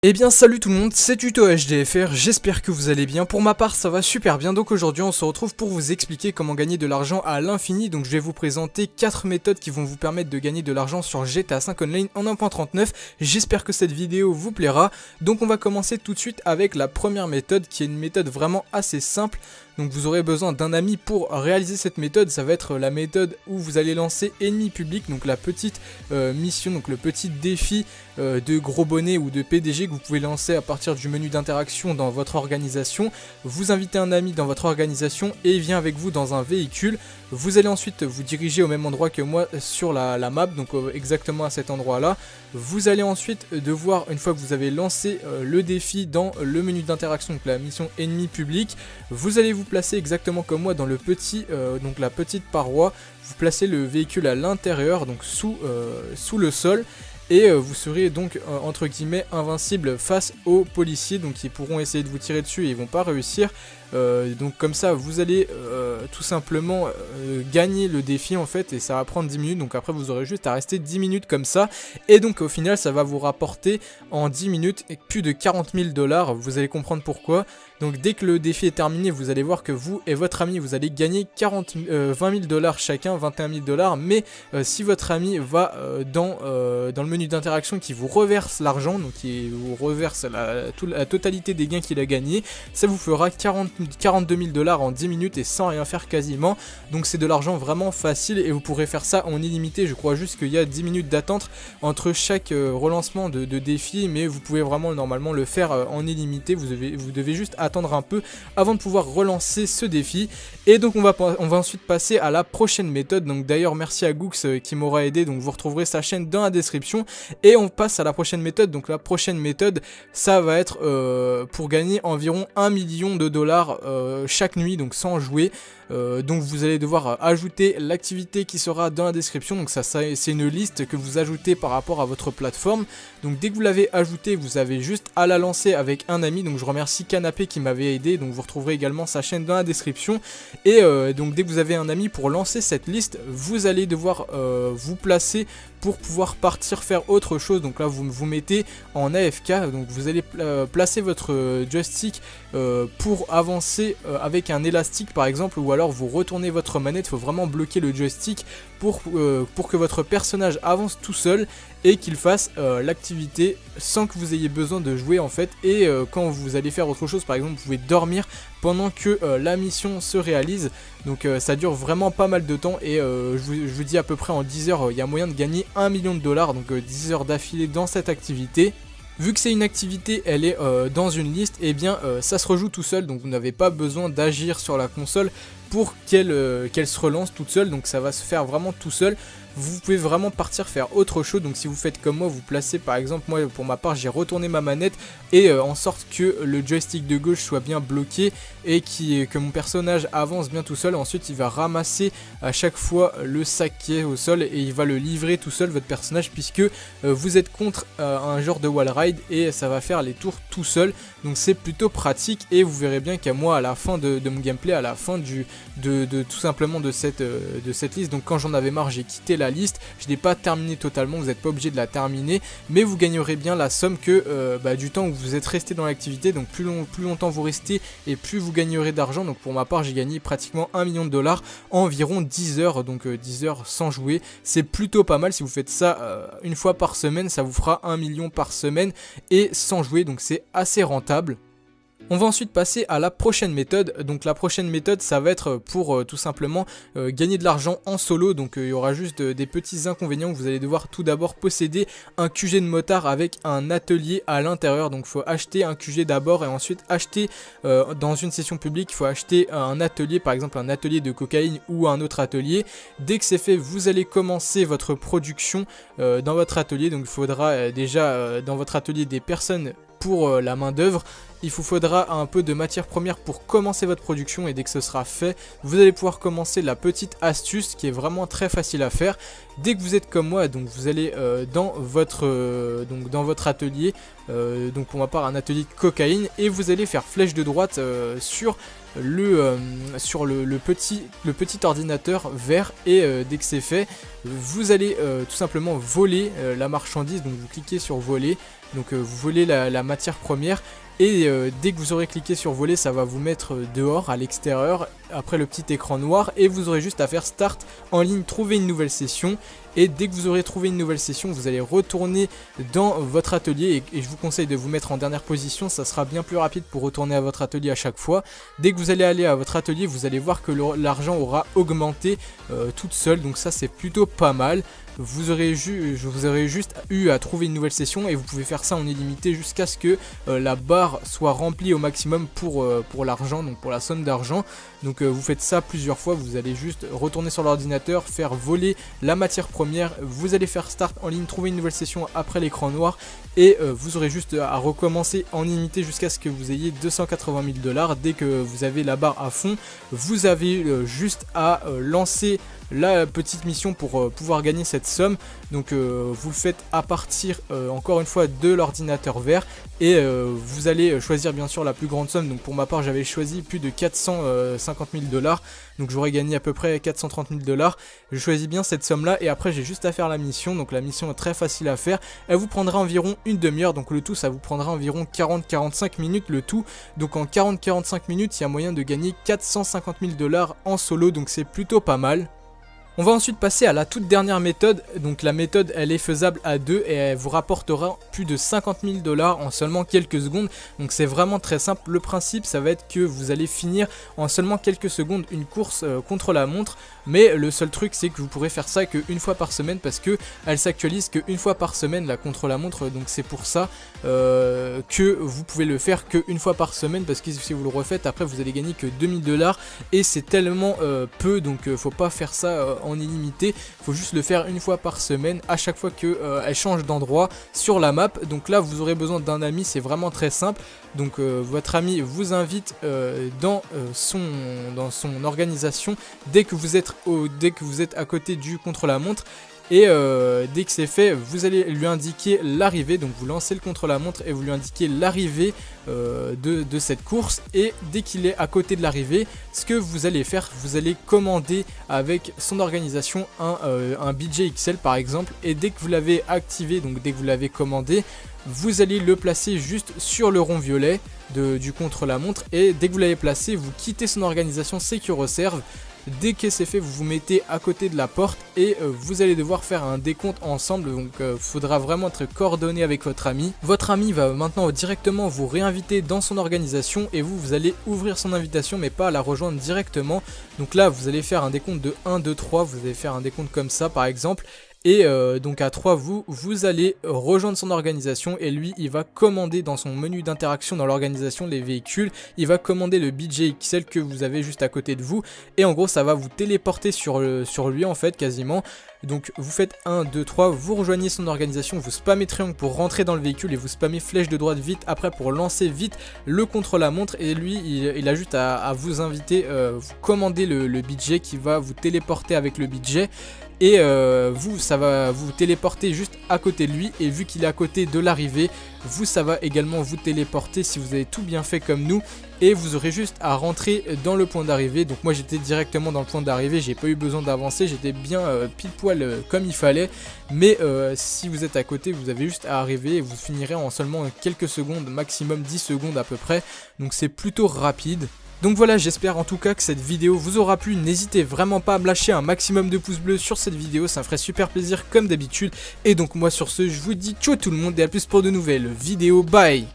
Eh bien salut tout le monde, c'est Tuto HDFR, j'espère que vous allez bien. Pour ma part ça va super bien, donc aujourd'hui on se retrouve pour vous expliquer comment gagner de l'argent à l'infini. Donc je vais vous présenter 4 méthodes qui vont vous permettre de gagner de l'argent sur GTA 5 Online en 1.39. J'espère que cette vidéo vous plaira. Donc on va commencer tout de suite avec la première méthode qui est une méthode vraiment assez simple. Donc vous aurez besoin d'un ami pour réaliser cette méthode. Ça va être la méthode où vous allez lancer ennemi public, donc la petite mission, donc le petit défi de gros bonnet ou de PDG que vous pouvez lancer à partir du menu d'interaction dans votre organisation. Vous invitez un ami dans votre organisation et il vient avec vous dans un véhicule. Vous allez ensuite vous diriger au même endroit que moi sur la map, donc exactement à cet endroit là. Vous allez ensuite devoir, une fois que vous avez lancé le défi dans le menu d'interaction, donc la mission ennemi public, vous allez vous placer exactement comme moi dans le petit, donc la petite paroi. Vous placez le véhicule à l'intérieur, donc sous le sol. Et vous serez donc entre guillemets invincible face aux policiers, donc ils pourront essayer de vous tirer dessus et ils vont pas réussir. Donc comme ça vous allez tout simplement gagner le défi en fait, et ça va prendre 10 minutes, donc après vous aurez juste à rester 10 minutes comme ça, et donc au final ça va vous rapporter en 10 minutes plus de 40 000 $, vous allez comprendre pourquoi. Donc dès que le défi est terminé, vous allez voir que vous et votre ami vous allez gagner 20 000 $ chacun, 21 000 $, mais si votre ami va dans le menu d'interaction qui vous reverse l'argent, donc qui vous reverse la totalité des gains qu'il a gagné, ça vous fera 42 000 $ en 10 minutes et sans rien faire quasiment. Donc c'est de l'argent vraiment facile et vous pourrez faire ça en illimité. Je crois juste qu'il y a 10 minutes d'attente entre chaque relancement de défi, mais vous pouvez vraiment normalement le faire en illimité. Vous devez juste attendre un peu avant de pouvoir relancer ce défi. Et donc on va ensuite passer à la prochaine méthode. Donc d'ailleurs merci à Gooks qui m'aura aidé, donc vous retrouverez sa chaîne dans la description. Et on passe à la prochaine méthode. Donc la prochaine méthode, ça va être pour gagner environ 1 million de dollars chaque nuit, donc sans jouer. Donc vous allez devoir ajouter l'activité qui sera dans la description. Donc ça c'est une liste que vous ajoutez par rapport à votre plateforme. Donc dès que vous l'avez ajoutée, vous avez juste à la lancer avec un ami. Donc je remercie Canapé qui m'avait aidé, donc vous retrouverez également sa chaîne dans la description. Et donc dès que vous avez un ami, pour lancer cette liste, vous allez devoir vous placer pour pouvoir partir faire autre chose. Donc là vous vous mettez en AFK, donc vous allez placer votre joystick pour avancer avec un élastique par exemple, ou alors vous retournez votre manette. Il faut vraiment bloquer le joystick pour que votre personnage avance tout seul et qu'il fasse l'activité sans que vous ayez besoin de jouer en fait. Et quand vous allez faire autre chose, par exemple vous pouvez dormir pendant que la mission se réalise. Donc ça dure vraiment pas mal de temps, et je vous dis à peu près en 10 heures il y a moyen de gagner 1 million de dollars, donc 10 heures d'affilée dans cette activité. Vu que c'est une activité, elle est dans une liste, et bien ça se rejoue tout seul, donc vous n'avez pas besoin d'agir sur la console pour qu'elle se relance toute seule, donc ça va se faire vraiment tout seul. Vous pouvez vraiment partir faire autre chose. Donc si vous faites comme moi, vous placez par exemple, moi pour ma part j'ai retourné ma manette et en sorte que le joystick de gauche soit bien bloqué et que mon personnage avance bien tout seul. Ensuite il va ramasser à chaque fois le sac qui est au sol et il va le livrer tout seul, votre personnage, puisque vous êtes contre un genre de wall ride et ça va faire les tours tout seul. Donc c'est plutôt pratique, et vous verrez bien qu'à moi à la fin de mon gameplay, à la fin tout simplement de cette liste, donc quand j'en avais marre j'ai quitté la liste. Je n'ai pas terminé totalement, vous n'êtes pas obligé de la terminer, mais vous gagnerez bien la somme que du temps où vous êtes resté dans l'activité. Donc plus longtemps vous restez et plus vous gagnerez d'argent. Donc pour ma part j'ai gagné pratiquement 1 million de dollars en environ 10 heures, donc 10 heures sans jouer. C'est plutôt pas mal. Si vous faites ça une fois par semaine, ça vous fera 1 million par semaine et sans jouer, donc c'est assez rentable. On va ensuite passer à la prochaine méthode. Donc la prochaine méthode, ça va être pour tout simplement gagner de l'argent en solo. Donc il y aura juste des petits inconvénients. Vous allez devoir tout d'abord posséder un QG de motard avec un atelier à l'intérieur. Donc il faut acheter un QG d'abord et ensuite acheter dans une session publique, il faut acheter un atelier, par exemple un atelier de cocaïne ou un autre atelier. Dès que c'est fait, vous allez commencer votre production dans votre atelier. Donc il faudra déjà dans votre atelier des personnes pour la main d'œuvre. Il vous faudra un peu de matière première pour commencer votre production et dès que ce sera fait, vous allez pouvoir commencer la petite astuce qui est vraiment très facile à faire. Dès que vous êtes comme moi, donc vous allez dans votre atelier, donc pour ma part un atelier de cocaïne, et vous allez faire flèche de droite sur le petit ordinateur vert, et dès que c'est fait, vous allez tout simplement voler la marchandise. Donc vous cliquez sur voler, donc vous volez la matière première. Et dès que vous aurez cliqué sur voler, ça va vous mettre dehors, à l'extérieur, après le petit écran noir, et vous aurez juste à faire start en ligne, trouver une nouvelle session. Et dès que vous aurez trouvé une nouvelle session, vous allez retourner dans votre atelier, et je vous conseille de vous mettre en dernière position, ça sera bien plus rapide pour retourner à votre atelier à chaque fois. Dès que vous allez aller à votre atelier, vous allez voir que l'argent aura augmenté toute seule, donc ça c'est plutôt pas mal. Vous aurez juste eu à trouver une nouvelle session, et vous pouvez faire ça en illimité jusqu'à ce que la barre soit remplie au maximum pour l'argent, donc pour la somme d'argent. Donc vous faites ça plusieurs fois, vous allez juste retourner sur l'ordinateur, faire voler la matière première, vous allez faire start en ligne, trouver une nouvelle session après l'écran noir, et vous aurez juste à recommencer en illimité jusqu'à ce que vous ayez 280 000 $. Dès que vous avez la barre à fond, vous avez juste à lancer la petite mission pour pouvoir gagner cette somme. Donc vous le faites à partir encore une fois de l'ordinateur vert, et vous allez choisir bien sûr la plus grande somme. Donc pour ma part j'avais choisi plus de 450 000 $, donc j'aurais gagné à peu près 430 000 $. Je choisis bien cette somme là, et après j'ai juste à faire la mission. Donc la mission est très facile à faire, elle vous prendra environ une demi-heure, donc le tout ça vous prendra environ 40-45 minutes le tout. Donc en 40-45 minutes il y a moyen de gagner 450 000 $ en solo, donc c'est plutôt pas mal. On va ensuite passer à la toute dernière méthode. Donc la méthode elle est faisable à deux, et elle vous rapportera plus de 50 000 $ en seulement quelques secondes. Donc c'est vraiment très simple. Le principe ça va être que vous allez finir en seulement quelques secondes une course contre la montre. Mais le seul truc c'est que vous pourrez faire ça qu'une fois par semaine, parce que elle s'actualise qu'une fois par semaine la contre la montre. Donc c'est pour ça que vous pouvez le faire qu'une fois par semaine, parce que si vous le refaites après vous allez gagner que 2000 $, et c'est tellement peu, donc faut pas faire ça en illimité. Faut juste le faire une fois par semaine, à chaque fois que elle change d'endroit sur la map. Donc là vous aurez besoin d'un ami, c'est vraiment très simple. Donc votre ami vous invite dans son organisation dès que vous êtes à côté du contre-la-montre. Et dès que c'est fait, vous allez lui indiquer l'arrivée. Donc vous lancez le contre-la-montre et vous lui indiquez l'arrivée de cette course. Et dès qu'il est à côté de l'arrivée, ce que vous allez faire, vous allez commander avec son organisation un BJ XL par exemple. Et dès que vous l'avez activé, donc dès que vous l'avez commandé, vous allez le placer juste sur le rond violet du contre-la-montre. Et dès que vous l'avez placé, vous quittez son organisation SecureServe. Dès que c'est fait, vous vous mettez à côté de la porte, et vous allez devoir faire un décompte ensemble. Donc faudra vraiment être coordonné avec votre ami. Votre ami va maintenant directement vous réinviter dans son organisation, et vous allez ouvrir son invitation mais pas la rejoindre directement. Donc là vous allez faire un décompte de 1, 2, 3, vous allez faire un décompte comme ça par exemple. Et donc à 3 vous allez rejoindre son organisation, et lui il va commander dans son menu d'interaction dans l'organisation les véhicules. Il va commander le BJ XL que vous avez juste à côté de vous, et en gros ça va vous téléporter sur lui en fait quasiment. Donc vous faites 1, 2, 3, vous rejoignez son organisation, vous spammez triangle pour rentrer dans le véhicule, et vous spammez flèche de droite vite après pour lancer vite le contre-la-montre. Et lui il a juste à vous inviter, vous commandez le BJ qui va vous téléporter avec le BJ. Et ça va vous téléporter juste à côté de lui, et vu qu'il est à côté de l'arrivée, ça va également vous téléporter si vous avez tout bien fait comme nous. Et vous aurez juste à rentrer dans le point d'arrivée. Donc moi j'étais directement dans le point d'arrivée, j'ai pas eu besoin d'avancer, j'étais bien pile poil comme il fallait. Mais si vous êtes à côté, vous avez juste à arriver, et vous finirez en seulement quelques secondes, maximum 10 secondes à peu près. Donc c'est plutôt rapide. Donc voilà, j'espère en tout cas que cette vidéo vous aura plu. N'hésitez vraiment pas à me lâcher un maximum de pouces bleus sur cette vidéo, ça me ferait super plaisir comme d'habitude. Et donc moi sur ce, je vous dis ciao tout le monde, et à plus pour de nouvelles vidéos, bye.